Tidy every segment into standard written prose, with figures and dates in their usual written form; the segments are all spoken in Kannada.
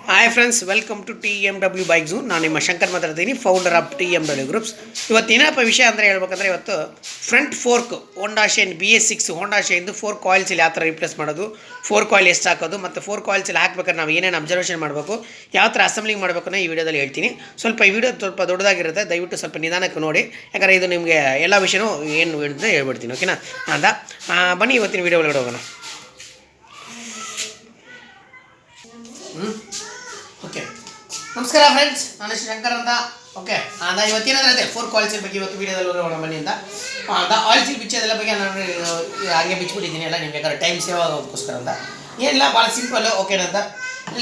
Hi friends, welcome to TMW bike zone. ನಾನು ನಿಮ್ಮ ಶಂಕರ್ ಮಾತಾಡ್ತೀನಿ, ಫೌಂಡರ್ ಆಫ್ TMW ಗ್ರೂಪ್ಸ್. ಇವತ್ತು ಏನಪ್ಪ ವಿಷಯ ಅಂದರೆ ಹೇಳ್ಬೇಕಂದ್ರೆ, ಇವತ್ತು ಫ್ರಂಟ್ ಫೋರ್ಕ್ ಹೋಂಡಾ ಶೈನ್ BS6 ಹೋಂಡಾ ಶೈನ್ದು 4 ಕಾಯಿಲ್ಸಲ್ಲಿ ಯಾವ ಥರ ರಿಪ್ಲೇಸ್ ಮಾಡೋದು, 4 ಕಾಯಿಲ್ ಎಷ್ಟು ಹಾಕೋದು, ಮತ್ತು 4 ಕಾಯಿಲ್ಸಲ್ಲಿ ಹಾಕ್ಬೇಕಾದ್ರೆ ನಾವು ಏನೇನು ಅಬ್ಸರ್ವೇಷನ್ ಮಾಡಬೇಕು, ಯಾವ ಥರ ಅಸೆಂಬ್ಲಿಂಗ್ ಮಾಡಬೇಕು ಅನ್ನೋ ಈ ವಿಡಿಯೋದಲ್ಲಿ ಹೇಳ್ತೀನಿ. ಸ್ವಲ್ಪ ಈ ವಿಡಿಯೋ ಸ್ವಲ್ಪ ದೊಡ್ಡದಾಗಿರುತ್ತೆ, ದಯವಿಟ್ಟು ಸ್ವಲ್ಪ ನಿಧಾನಕ್ಕೆ ನೋಡಿ, ಯಾಕಂದರೆ ಇದು ನಿಮಗೆ ಎಲ್ಲ ವಿಷಯನೂ ಏನು ಹೇಳಿದ್ರೆ ಹೇಳ್ಬಿಡ್ತೀನಿ. ಓಕೆನಾ ಅಂತ ಬನ್ನಿ ಇವತ್ತಿನ ವಿಡಿಯೋ ಒಳಗಡೆ ಹೋಗೋಣ. ಓಕೆ, ನಮಸ್ಕಾರ ಫ್ರೆಂಡ್ಸ್, ನಾನು ಶಂಕರ್ ಅಂತ. ಓಕೆ, ಇವತ್ತೇನಾದ್ರೆ 4 ಕಾಯಿಲ್ಸ್ ಬಗ್ಗೆ ಇವತ್ತು ವೀಡಿಯೋದಲ್ಲಿ ಹೋಗೋಣ ಬನ್ನಿ ಅಂತ. ಆಯಿಲ್ ಸೀಲ್ ಬಿಚ್ಚೋದೆಲ್ಲ ಬಗ್ಗೆ ನಾನು ಹಾಗೆ ಬಿಚ್ಚಿಬಿಟ್ಟಿದ್ದೀನಿ ಎಲ್ಲ, ನಿಮ್ಗೆ ಬೇಕಾದ್ರೆ ಟೈಮ್ ಸೇವ್ ಆಗೋದಕ್ಕೋಸ್ಕರ ಅಂತ. ಏನಿಲ್ಲ, ಭಾಳ ಸಿಂಪಲ್ಲು. ಓಕೆನಂತ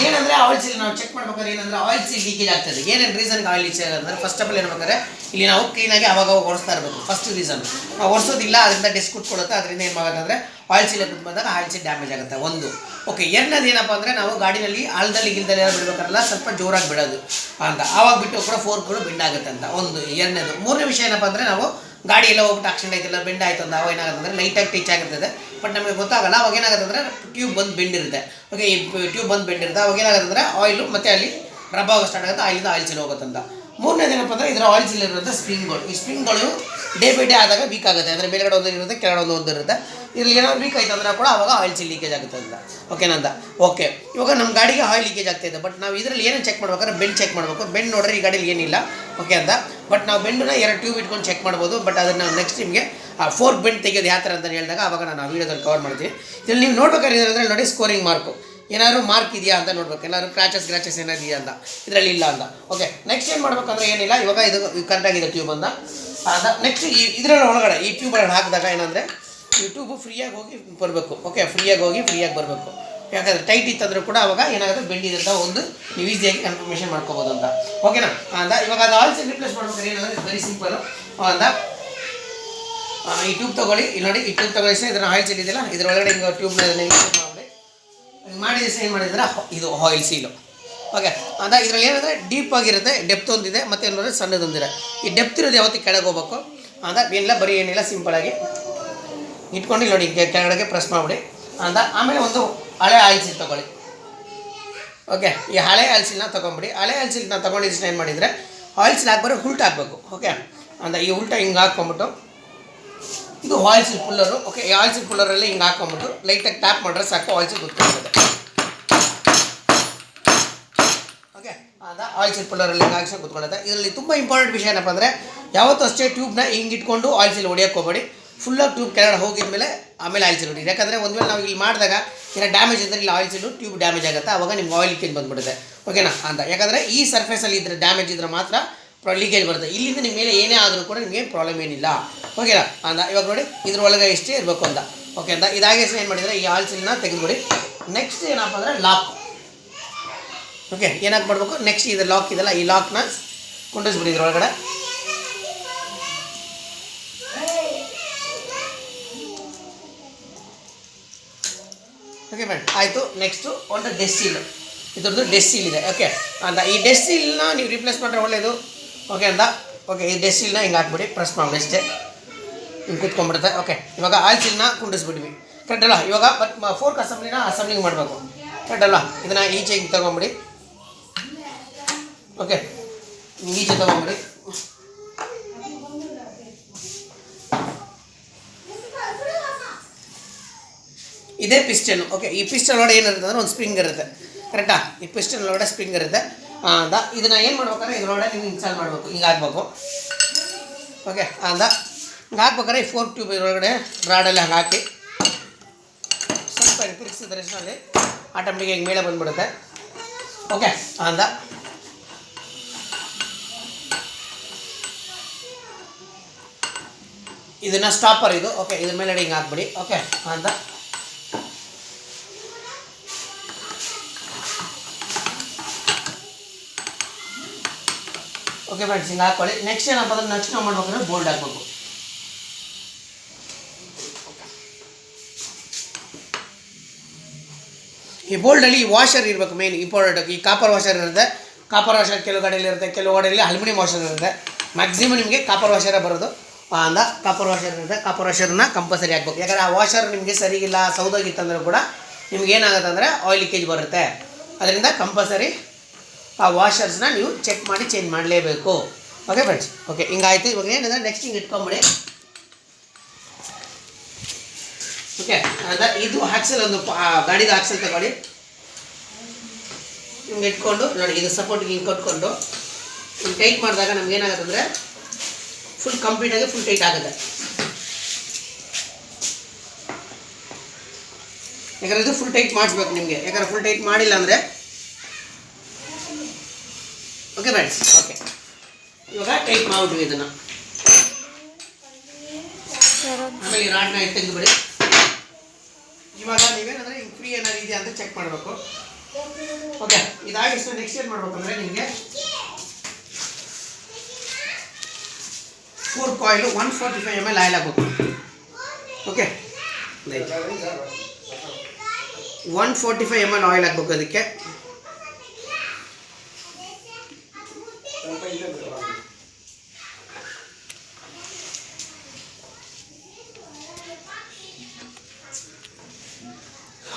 ಏನಂದರೆ ಆಯಿಲ್ ಸೀಲ್ ನಾವು ಚೆಕ್ ಮಾಡ್ಬೇಕಾದ್ರೆ ಏನಂದರೆ ಆಯಿಲ್ ಸೀಲ್ ಲೀಕೇಜ್ ಆಗ್ತದೆ. ಏನೇನು ರೀಸನ್ಗೆ ಆಯಿಲ್ ಲೀಕೇಜ್ ಅಂದರೆ, ಫಸ್ಟ್ ಆಫ್ ಆಲ್ ಏನು ಬೇಕಾದ್ರೆ ಇಲ್ಲಿ ನಾವು ಕ್ಲೀನಾಗಿ ಅವಾಗ ಓಡಿಸ್ತಾ ಇರಬೇಕು. ಫಸ್ಟ್ ರೀಸನ್ ನಾವು ಓಡಿಸೋದಿಲ್ಲ, ಅದರಿಂದ ಡೆಸ್ಟ್ ಕುಟ್ಕೊಳ್ಳುತ್ತೆ, ಅದರಿಂದ ಏನು ಆಗುತ್ತೆ ಆಯಿಲ್ ಸೀಲ್ ಕುತ್ ಬಂದಾಗ ಆಯಿಲ್ ಸೀಲ್ ಡ್ಯಾಮೇಜ್ ಆಗುತ್ತೆ ಒಂದು. ಓಕೆ, ಎರಡನೇದು ಏನಪ್ಪ ಅಂದರೆ ನಾವು ಗಾಡಿನಲ್ಲಿ ಆಳದಲ್ಲಿ ಗಿಲ್ದಲ್ಲಿ ಬಿಡಬೇಕಾರಲ್ಲ ಸ್ವಲ್ಪ ಜೋರಾಗಿ ಬಿಡೋದು ಅಂತ, ಆವಾಗ ಬಿಟ್ಟು ಕೂಡ ಫೋರ್ಕ್ಗಳು ಬೆಂಡ್ ಆಗುತ್ತೆ ಅಂತ ಒಂದು. ಎರಡನೇದು. ಮೂರನೇ ವಿಷಯ ಏನಪ್ಪ ಅಂದರೆ ನಾವು ಗಾಡಿ ಎಲ್ಲ ಹೋಗ್ಬಿಟ್ಟು ಆಕ್ಸಿಡೆಂಟ್ ಆಯ್ತಿಲ್ಲ, ಬೆಂಡ್ ಆಯಿತು ಅಂತ ಅವಾಗ ಏನಾಗುತ್ತೆ ಅಂದರೆ ಲೈಟಾಗಿ ಟಚ್ ಆಗುತ್ತದೆ, ಬಟ್ ನಮಗೆ ಗೊತ್ತಾಗಲ್ಲ. ಅವಾಗ ಏನಾಗುತ್ತೆ ಅಂದರೆ ಟ್ಯೂಬ್ ಬಂದು ಬೆಂಡಿರುತ್ತೆ. ಓಕೆ, ಈ ಟ್ಯೂಬ್ ಬಂದು ಬೆಂಡಿರುತ್ತೆ, ಅವಾಗ ಏನಾಗುತ್ತೆ ಅಂದರೆ ಆಯಿಲು ಮತ್ತು ಅಲ್ಲಿ ರಬ್ ಆಗೋ ಸ್ಟಾರ್ಟ್ ಆಗುತ್ತೆ, ಆಯಿಲಿಂದ ಆಯಿಲ್ ಸೀಲ್ ಹೋಗುತ್ತಂತ. ಮೂರನೇದು ಏನಪ್ಪ ಅಂದರೆ ಇದರ ಆಯಿಲ್ ಸೀಲ್ ಇರುವಂಥ ಸ್ಪ್ರಿಂಗ್ಗಳು. ಈ ಸ್ಪ್ರಿಂಗ್ಗಳು ಡೇ ಬೈ ಡೇ ಆದಾಗ ವೀಕ್ ಆಗುತ್ತೆ, ಅಂದರೆ ಮೇಲ್ಗಡೆ ಒಂದು ಇರುತ್ತೆ, ಕೆಳಗಡೆ ಒಂದು ಇರುತ್ತೆ. ಇದರಲ್ಲಿ ಏನಾದ್ರು ವೀಕ್ ಆಯ್ತು ಅಂದರೆ ಕೂಡ ಅವಾಗ ಆಯಿಲ್ ಸೀಲ್ ಲೀಕೇಜ್ ಆಗುತ್ತೆ ಅಂತ. ಓಕೆನಂತ. ಓಕೆ, ಇವಾಗ ನಮ್ಮ ಗಾಡಿಗೆ ಆಯಿಲ್ ಲೀಕೇಜ್ ಆಗ್ತಾಯಿದೆ, ಬಟ್ ನಾವು ಇದರಲ್ಲಿ ಏನೇನು ಚೆಕ್ ಮಾಡ್ಬೇಕಾದ್ರೆ ಬೆಂಡ್ ಚೆಕ್ ಮಾಡಬೇಕು. ಬೆಂಡ್ ನೋಡ್ರೆ ಈ ಗಾಡಿಯಲ್ಲಿ ಏನಿಲ್ಲ. ಓಕೆ ಅಂತ, ಬಟ್ ನಾವು ಬೆಂಡನ್ನ 2 ಟ್ಯೂಬ್ ಇಟ್ಕೊಂಡು ಚೆಕ್ ಮಾಡ್ಬೋದು. ಬಟ್ ಅದನ್ನು ನೆಕ್ಸ್ಟ್ ನಿಮಗೆ ಫೋರ್ಕ್ ಬೆಂಡ್ ತೆಗೆಯೋದು ಯಾವ ಥರ ಅಂತ ಹೇಳಿದಾಗ ಅವಾಗ ನಾನು ಆ ವೀಡಿಯೋದಲ್ಲಿ ಕವರ್ ಮಾಡ್ತೀನಿ. ಇದರಲ್ಲಿ ನೀವು ನೋಡ್ಬೇಕಾದ್ರೆ ಏನಂದರೆ ನೋಡಿ, ಸ್ಕೋರಿಂಗ್ ಮಾರ್ಕು ಏನಾದ್ರು ಮಾರ್ಕ್ ಇದೆಯಾ ಅಂತ ನೋಡ್ಬೇಕು, ಏನಾದ್ರು ಗ್ರಾಚಸ್ ಏನಾದ್ರು ಇದೆಯಾ ಅಂತ. ಇದರಲ್ಲಿ ಇಲ್ಲ ಅಂತ. ಓಕೆ, ನೆಕ್ಸ್ಟ್ ಏನು ಮಾಡ್ಬೇಕಂದ್ರೆ ಏನಿಲ್ಲ, ಇವಾಗ ಇದು ಕರೆಕ್ಟಾಗಿದೆ ಟ್ಯೂಬ್ ಅಂತ. ನೆಕ್ಸ್ಟ್ ಇದರಲ್ಲಿ ಒಳಗಡೆ ಈ ಟ್ಯೂಬ್ ಒಳಗಡೆ ಹಾಕಿದಾಗ ಏನಂದರೆ ಈ ಟ್ಯೂಬು ಫ್ರೀಯಾಗಿ ಹೋಗಿ ಬರಬೇಕು. ಓಕೆ, ಫ್ರೀಯಾಗಿ ಹೋಗಿ ಫ್ರೀಯಾಗಿ ಬರಬೇಕು. ಯಾಕಂದರೆ ಟೈಟ್ ಇತ್ತಂದರೂ ಕೂಡ ಅವಾಗ ಏನಾಗುತ್ತೆ ಬೆಂಡಿದೆ ಅಂತ ಒಂದು ನೀವು ಈಸಿಯಾಗಿ ಕನ್ಫರ್ಮೇಷನ್ ಮಾಡ್ಕೋಬೋದು ಅಂತ. ಓಕೆನಾ ಅಂತ. ಇವಾಗ ಅದು ಆಯಿಲ್ ಸೀಲ್ ರಿಪ್ಲೇಸ್ ಮಾಡ್ಬೇಕಾದ್ರೆ ಏನಂದರೆ ವೆರಿ ಸಿಂಪಲು ಅಂತ. ಈ ಟ್ಯೂಬ್ ತೊಗೊಳ್ಳಿ, ಇಲ್ಲಿ ನೋಡಿ, ಈ ಟ್ಯೂಬ್ ತೊಗೊಳ್ಳಿ, ಇದನ್ನು ಆಯಿಲ್ ಸೀಲ್ ಇದೆಯಲ್ಲ, ಇದರೊಳಗಡೆ ಹಿಂಗೆ ಟ್ಯೂಬ್ನ ಮಾಡಿದ್ರೆ ಏನು ಮಾಡಿದ್ರೆ ಇದು ಆಯಿಲ್ ಸೀಲು. ಓಕೆ ಅಂತ. ಇದರಲ್ಲಿ ಏನಂದರೆ ಡೀಪ್ ಆಗಿರುತ್ತೆ, ಡೆಪ್ತ್ ಒಂದಿದೆ, ಮತ್ತು ಏನಂದರೆ ಸಣ್ಣದೊಂದಿದೆ. ಈ ಡೆಪ್ತ್ ಇರೋದು ಯಾವತ್ತಿಗೆ ಕೆಳಗೆ ಹೋಗ್ಬೇಕು ಅಂತ. ಏನಿಲ್ಲ, ಬರೀ ಏನಿಲ್ಲ, ಸಿಂಪಲಾಗಿ ಇಟ್ಕೊಂಡು ಇಲ್ಲಿ ನೋಡಿ ಕೆಳಗಡೆಗೆ ಪ್ರೆಸ್ ಮಾಡಿಬಿಡಿ ಅಂತ. ಆಮೇಲೆ ಒಂದು ಹಳೆ ಆಯಿಲ್ ಸೀಲ್ ತೊಗೊಳ್ಳಿ. ಓಕೆ, ಈ ಹಳೆ ಆಯಿಲ್ ಸೀಲ್ನ ತೊಗೊಂಬಿಡಿ. ಹಳೆ ಆಯಿಲ್ ಸೀಲ್ನ ತೊಗೊಂಡಿದ್ದು ಏನು ಮಾಡಿದರೆ ಆಯಿಲ್ ಸೀಲ್ ಹಾಕ್ಬಾರೆ ಉಲ್ಟ ಹಾಕಬೇಕು. ಓಕೆ ಅಂತ. ಈ ಉಲ್ಟ ಹಿಂಗೆ ಹಾಕ್ಕೊಂಬಿಟ್ಟು ಇದು ಆಯಿಲ್ ಸೀಲ್ ಪುಲ್ಲರು. ಓಕೆ, ಈ ಆಯಿಲ್ ಸೀಲ್ ಪುಲ್ಲರಲ್ಲಿ ಹಿಂಗೆ ಹಾಕ್ಕೊಂಬಿಟ್ಟು ಲೈಟಾಗಿ ಟ್ಯಾಪ್ ಮಾಡಿದ್ರೆ ಸಾಕು, ಆಯಿಲ್ ಸೀಲ್ ಗೊತ್ತಿರ್ತದೆ. ಓಕೆ ಅಂತ. ಆಯಿಲ್ ಸೀಲ್ ಪುಲ್ಲರಲ್ಲಿ ಹಿಂಗೆ ಹಾಕಿ ಕೂತ್ಕೊಳ್ಳುತ್ತೆ. ಇದರಲ್ಲಿ ತುಂಬ ಇಂಪಾರ್ಟೆಂಟ್ ವಿಷಯ ಏನಪ್ಪ ಅಂದರೆ, ಯಾವತ್ತೂ ಅಷ್ಟೇ ಟ್ಯೂಬ್ನ ಹಿಂಗೆ ಇಟ್ಕೊಂಡು ಆಯಿಲ್ ಸೀಲ್ ಹೊಡಿಯೋಕ್ಕೆ ಹೋಗಬೇಡಿ. ಫುಲ್ಲಾಗಿ ಟ್ಯೂಬ್ ಕೆಳಗಡೆ ಹೋಗಿದ್ಮೇಲೆ ಆಮೇಲೆ ಆಯಿಲ್ ಸೀಲ್ ಹೊಡಿ. ಯಾಕಂದರೆ ಒಂದು ವೇಳೆ ನಾವು ಇಲ್ಲಿ ಮಾಡಿದಾಗ ಏನೋ ಡ್ಯಾಮೇಜ್ ಇದ್ದರೆ ಇಲ್ಲಿ ಆಯಿಲ್ ಸೀಲು ಟ್ಯೂಬ್ ಡ್ಯಾಮೇಜ್ ಆಗುತ್ತೆ, ಆವಾಗ ನಿಮ್ಗೆ ಆಯಿಲ್ ಲೀಕೇಜ್ ಬಂದುಬಿಡುತ್ತೆ. ಓಕೆನಾ ಅಂತ. ಯಾಕಂದರೆ ಈ ಸರ್ಫೇಸಲ್ಲಿ ಇದ್ದರೆ ಡ್ಯಾಮೇಜ್ ಇದ್ದರೆ ಮಾತ್ರ ಲೀಕೇಜ್ ಬರುತ್ತೆ. ಇಲ್ಲಿಂದ ನಿಮ್ಮ ಮೇಲೆ ಏನೇ ಆದರೂ ಕೂಡ ನಿಮಗೆ ಪ್ರಾಬ್ಲಮ್ ಏನಿಲ್ಲ. ಓಕೆನಾ ಅಂತ. ಇವಾಗ ನೋಡಿ, ಇದ್ರೊಳಗೆ ಇಷ್ಟೇ ಇರಬೇಕು ಅಂತ. ಓಕೆ ಅಂತ. ಇದಾಗಿ ಏನು ಮಾಡಿದರೆ ಈ ಆಯಿಲ್ ಸೀಲ್ನ ತೆಗೆದುಬಿಡಿ. ನೆಕ್ಸ್ಟ್ ಏನಪ್ಪ ಅಂದರೆ ಲಾಕ್. ಓಕೆ, ಏನಾಗಿ ಮಾಡಬೇಕು, ನೆಕ್ಸ್ಟ್ ಇದು ಲಾಕ್ ಇದೆಲ್ಲ, ಈ ಲಾಕ್ನ ಕೊಂಡಿಸ್ಬಿಡಿ ಇದ್ರೊಳಗಡೆ. ಓಕೆ ಫ್ರೆಂಡ್, ಆಯಿತು. ನೆಕ್ಸ್ಟು ಒಂದು ಡೆಸ್ಟ್ ಸೀಲು, ಇದ್ರದ್ದು ಡೆಸ್ಟ್ ಸೀಲ್ ಇದೆ. ಓಕೆ ಅಂತ. ಈ ಡೆಸ್ಟ್ ಸೀಲ್ನ ನೀವು ರಿಪ್ಲೇಸ್ ಮಾಡಿದ್ರೆ ಒಳ್ಳೆಯದು. ಓಕೆ ಅಂತ. ಓಕೆ, ಈ ಡೆಸ್ಟ್ ಸೀಲ್ನ ಹಿಂಗೆ ಹಾಕ್ಬಿಡಿ, ಪ್ರೆಸ್ ಮಾಡಿ ಅಷ್ಟೇ, ಹಿಂಗೆ ಕೂತ್ಕೊಂಡ್ಬಿಡುತ್ತೆ. ಓಕೆ, ಇವಾಗ ಆಯಿಲ್ ಸೀಲ್ನ ಕುಂಡಿಸ್ಬಿಡ್ವಿ. ಕರೆಕ್ಟ್ ಅಲ್ಲ? ಇವಾಗ ಬಟ್ ಫೋರ್ಕ್ ಅಸೆಂಬ್ಲಿಂಗ್ ಮಾಡಬೇಕು. ಕರೆಕ್ಟ್ ಅಲ್ಲ? ಇದನ್ನು ಈಚೆ ಹಿಂಗೆ ತೊಗೊಂಬಿಡಿ. ಓಕೆ, ಈಚೆ ತೊಗೊಂಬಿಡಿ. ಇದೇ ಪಿಸ್ಟನ್. ಓಕೆ, ಈ ಪಿಸ್ಟನ್ ಒಳಗಡೆ ಏನಿರುತ್ತೆ ಅಂದರೆ ಒಂದು ಸ್ಪ್ರಿಂಗ್ ಇರುತ್ತೆ. ಕರೆಕ್ಟಾ? ಈ ಪಿಸ್ಟನ್ ಒಳಗಡೆ ಸ್ಪ್ರಿಂಗ್ ಇರುತ್ತೆ ಅಂತ. ಇದನ್ನು ಏನು ಮಾಡ್ಬೇಕಾದ್ರೆ ಇದರೊಳಗಡೆ ನೀವು ಇನ್ಸ್ಟಾಲ್ ಮಾಡಬೇಕು, ಹಿಂಗೆ ಹಾಕ್ಬೇಕು. ಓಕೆ ಅಂತ. ಹಿಂಗೆ ಹಾಕ್ಬೇಕಾದ್ರೆ ಈ 4 ಟ್ಯೂಬ್ ಇದರೊಳಗಡೆ ರಾಡಲ್ಲಿ ಹಂಗೆ ಹಾಕಿ ಸ್ವಲ್ಪ ತಿರುಗಿಸಿದ್ರೆ ರೆಸ್ಟ್ನಲ್ಲಿ ಆಟೋಮೆಟಿಕ್ ಹಿಂಗೆ ಮೇಲೆ ಬಂದುಬಿಡುತ್ತೆ. ಓಕೆ ಅಂತ. ಇದನ್ನು ಸ್ಟಾಪರ್ ಇದು. ಓಕೆ, ಇದ್ರ ಮೇಲೆ ಹಿಂಗೆ ಹಾಕ್ಬಿಡಿ. ಓಕೆ ಅಂತ. ಓಕೆ ಫ್ರೆಂಡ್ಸ್, ಹಿಂಗೆ ಹಾಕ್ಕೊಳ್ಳಿ. ನೆಕ್ಸ್ಟ್ ಏನಪ್ಪ ಅಂದರೆ ನೆಕ್ಸ್ಟ್ ನಾವು ಮಾಡ್ಬೇಕಂದ್ರೆ ಬೋಲ್ಡ್ ಹಾಕಬೇಕು. ಈ ಬೋಲ್ಡಲ್ಲಿ ಈ ವಾಷರ್ ಇರಬೇಕು, ಮೇನ್ ಇಂಪಾರ್ಟೆಂಟ್. ಈ ಕಾಪರ್ ವಾಷರ್ ಇರುತ್ತೆ. ಕಾಪರ್ ವಾಷರ್ ಕೆಲವು ಗಾಡಿಯಲ್ಲಿ ಇರುತ್ತೆ, ಕೆಲವು ಗಾಡಿಯಲ್ಲಿ ಅಲ್ಯೂಮಿನಿಯಂ ವಾಷರ್ ಇರುತ್ತೆ. ಮ್ಯಾಕ್ಸಿಮಮ್ ನಿಮಗೆ ಕಾಪರ್ ವಾಷರೇ ಬರೋದು ಅಂತ. ಕಾಪರ್ ವಾಷರ್ ಇರುತ್ತೆ, ಕಾಪರ್ ವಾಷರ್ನ ಕಂಪಲ್ಸರಿ ಹಾಕ್ಬೇಕು. ಯಾಕಂದರೆ ಆ ವಾಷರ್ ನಿಮಗೆ ಸರಿಗಿಲ್ಲ, ಸೌದೋಗಿತ್ತಂದ್ರೆ ಕೂಡ ನಿಮ್ಗೆ ಏನಾಗುತ್ತೆ ಅಂದರೆ ಆಯಿಲ್ ಲೀಕೇಜ್ ಬರುತ್ತೆ. ಅದರಿಂದ ಕಂಪಲ್ಸರಿ ಆ ವಾಷರ್ಸ್ನ ನೀವು ಚೆಕ್ ಮಾಡಿ ಚೇಂಜ್ ಮಾಡಲೇಬೇಕು. ಓಕೆ ಫ್ರೆಂಡ್ಸ್, ಓಕೆ ಹಿಂಗಾಯ್ತು. ಇವಾಗ ಏನಂದರೆ ನೆಕ್ಸ್ಟ್ ಹಿಂಗೆ ಇಟ್ಕೊಂಬಿಡಿ. ಓಕೆ, ಇದು ಆಕ್ಸಲ್, ಒಂದು ಗಾಡಿದು ಆಕ್ಸಲ್ ತಗೊಳ್ಳಿ. ಹಿಂಗೆ ಇಟ್ಕೊಂಡು ನೋಡಿ, ಇದು ಸಪೋರ್ಟಿಗೆ ಹಿಂಗೆ ಕೊಟ್ಕೊಂಡು ಹಿಂಗೆ ಟೈಟ್ ಮಾಡಿದಾಗ ನಮ್ಗೆ ಏನಾಗುತ್ತೆ ಅಂದರೆ ಫುಲ್ ಕಂಪ್ಲೀಟಾಗಿ ಫುಲ್ ಟೈಟ್ ಆಗುತ್ತೆ. ಯಾಕಂದರೆ ಇದು ಫುಲ್ ಟೈಟ್ ಮಾಡಿಸ್ಬೇಕು ನಿಮಗೆ, ಯಾಕಂದರೆ ಫುಲ್ ಟೈಟ್ ಮಾಡಿಲ್ಲ ಅಂದರೆ. ಓಕೆ ಫ್ರೆಂಡ್ಸ್, ಓಕೆ ಇವಾಗ ಟೈಟ್ ಮಾಡಿಬಿಟ್ವಿ ಇದನ್ನು. ಆಮೇಲೆ ಈ ರಾಡ್ನ ತೆಗೆದುಬಿಡಿ. ಇವಾಗ ನೀವೇನಂದರೆ ಹಿಂಗೆ ಫ್ರೀ ಏನಾದ್ರು ಇದೆಯಾ ಅಂತ ಚೆಕ್ ಮಾಡಬೇಕು. ಓಕೆ, ಇದಾಗಿಷ್ಟು ನೆಕ್ಸ್ಟ್ ಏನು ಮಾಡ್ಬೇಕಂದ್ರೆ ನಿಮಗೆ 4 ಕಾಯಿಲು 145 ml ಆಯಿಲ್ ಹಾಕಬೇಕು. ಓಕೆ, 145 ml ಆಯಿಲ್ ಹಾಕಬೇಕು. ಅದಕ್ಕೆ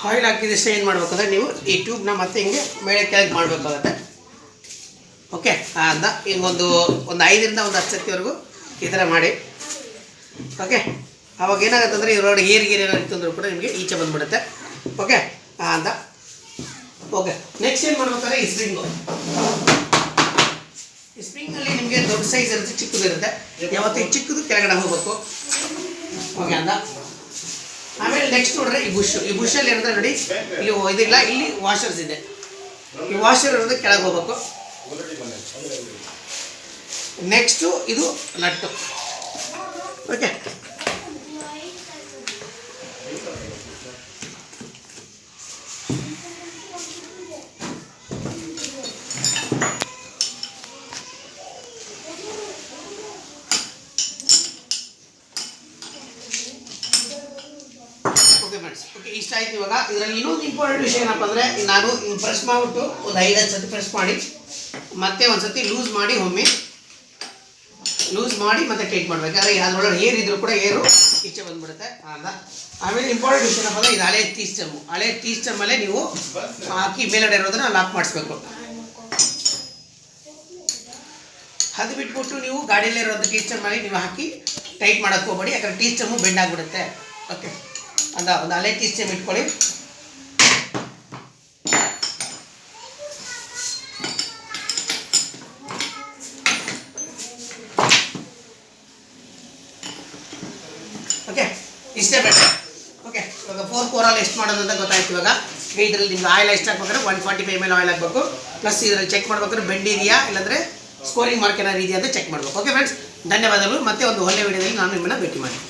ಆಯಿಲ್ ಹಾಕಿದಷ್ಟೇ ಏನು ಮಾಡಬೇಕಂದ್ರೆ ನೀವು ಈ ಟ್ಯೂಬ್ನ ಮತ್ತೆ ಹಿಂಗೆ ಮೇಲೆ ಕೆಳಗೆ ಮಾಡಬೇಕಾಗತ್ತೆ. ಓಕೆ, ಅಂತ ಹಿಂಗೊಂದು 5 ರಿಂದ 10 ಸತಿವರೆಗೂ ಈ ಥರ ಮಾಡಿ. ಓಕೆ, ಅವಾಗ ಏನಾಗುತ್ತೆ ಅಂದರೆ ಇದರೊಳಗೆ ಏರಿಗೇರಿ ಏನಾದ್ರು ಇತ್ತಂದ್ರೂ ಕೂಡ ನಿಮಗೆ ಈಚೆ ಬಂದುಬಿಡುತ್ತೆ. ಓಕೆ ಅಂತ. ಓಕೆ, ನೆಕ್ಸ್ಟ್ ಏನು ಮಾಡ್ಬೇಕಾದ್ರೆ ಈ ಸ್ಪ್ರಿಂಗು. ಈ ಸ್ಪ್ರಿಂಗಲ್ಲಿ ನಿಮಗೆ ದೊಡ್ಡ ಸೈಜ್ ಇರುತ್ತೆ, ಚಿಕ್ಕದು ಇರುತ್ತೆ. ಯಾವತ್ತು ಈ ಚಿಕ್ಕದು ಕೆಳಗಡೆ ಹೋಗಬೇಕು. ಓಕೆ ಅಂತ. ಆಮೇಲೆ ನೆಕ್ಸ್ಟ್ ನೋಡ್ರೆ ಈ ಬುಷಲ್ಲಿ ಏನಂದ್ರೆ ನೋಡಿ, ಇಲ್ಲಿ ಇದಿಲ್ಲ, ಇಲ್ಲಿ ವಾಷರ್ಸ್ ಇದೆ. ಈ ವಾಷರ್ ಇರೋದು ಕೆಳಗೆ ಹೋಗ್ಬೇಕು. ನೆಕ್ಸ್ಟು ಇದು ನಟ್ಟು. ಓಕೆ, ಓಕೆ ಇಷ್ಟ ಆಯ್ತು. ಇವಾಗ ಇದರಲ್ಲಿ ಇನ್ನೊಂದು ಇಂಪಾರ್ಟೆಂಟ್ ವಿಷಯ ಏನಪ್ಪ ಅಂದರೆ, ನಾನು ಹಿಂಗೆ ಪ್ರೆಸ್ ಮಾಡಿಬಿಟ್ಟು ಒಂದು 5-10 ಸತಿ ಪ್ರೆಸ್ ಮಾಡಿ ಮತ್ತೆ ಒಂದು ಸತಿ ಲೂಸ್ ಮಾಡಿ, ಒಮ್ಮೆ ಲೂಸ್ ಮಾಡಿ ಮತ್ತೆ ಟೈಟ್ ಮಾಡಬೇಕು. ಯಾಕಂದರೆ ಅದರೊಳಗೆ ಏರ್ ಇದ್ರೂ ಕೂಡ ಏರು ಈಚೆ ಬಂದುಬಿಡುತ್ತೆ ಅಂತ. ಆಮೇಲೆ ಇಂಪಾರ್ಟೆಂಟ್ ವಿಷಯ ಏನಪ್ಪ ಅಂದರೆ, ಇದು ಹಳೆ ಟೀ ಸ್ಟಮ್ಮಲ್ಲೇ ನೀವು ಹಾಕಿ ಮೇಲ್ಗಡೆ ಇರೋದನ್ನ ಲಾಕ್ ಮಾಡಿಸ್ಬೇಕು. ಅದು ಬಿಟ್ಬಿಟ್ಟು ನೀವು ಗಾಡಿಯಲ್ಲೇ ಇರೋದು ಟೀ ಸ್ಟಮ್ಮಲ್ಲಿ ನೀವು ಹಾಕಿ ಟೈಟ್ ಮಾಡೋಕ್ಕೆ ಹೋಗ್ಬೇಡಿ, ಯಾಕಂದರೆ ಟೀ ಸ್ಟಮ್ಮು ಬೆಂಡ್ ಆಗಿಬಿಡುತ್ತೆ. ಓಕೆ, ಒಂದು ಹಳೆ ಟೀ ಸ್ಟಮ್ ಇಟ್ಕೊಳ್ಳಿ. ಓಕೆ, ಇಷ್ಟೇ ಬೇಡ. ಓಕೆ, ಇವಾಗ 4 ಕೋರಲ್ಲಿ ಎಷ್ಟು ಮಾಡೋದು ಅಂತ ಗೊತ್ತಾಯ್ತು. ಇವಾಗ ಇದರಲ್ಲಿ ನಿಮ್ಗೆ ಆಯಿಲ್ ಎಷ್ಟು ಹಾಕ್ಬೇಕಾದ್ರೆ 145 ml ಆಯಿಲ್ ಹಾಕಬೇಕು. ಪ್ಲಸ್ ಇದರಲ್ಲಿ ಚೆಕ್ ಮಾಡ್ಬೇಕಾದ್ರೆ ಬೆಂಡ್ ಇದೆಯಾ ಇಲ್ಲಾಂದರೆ ಸ್ಕೋರಿಂಗ್ ಮಾರ್ಕ್ ಏನಾದ್ರು ಇದೆಯಾ ಅಂತ ಚೆಕ್ ಮಾಡಬೇಕು. ಓಕೆ ಫ್ರೆಂಡ್ಸ್, ಧನ್ಯವಾದಗಳು. ಮತ್ತೆ ಒಂದು ಒಳ್ಳೆ ವಿಡಿಯೋದಲ್ಲಿ ನಾನು ನಿಮ್ಮನ್ನು ಭೇಟಿ ಮಾಡ್ತೀನಿ.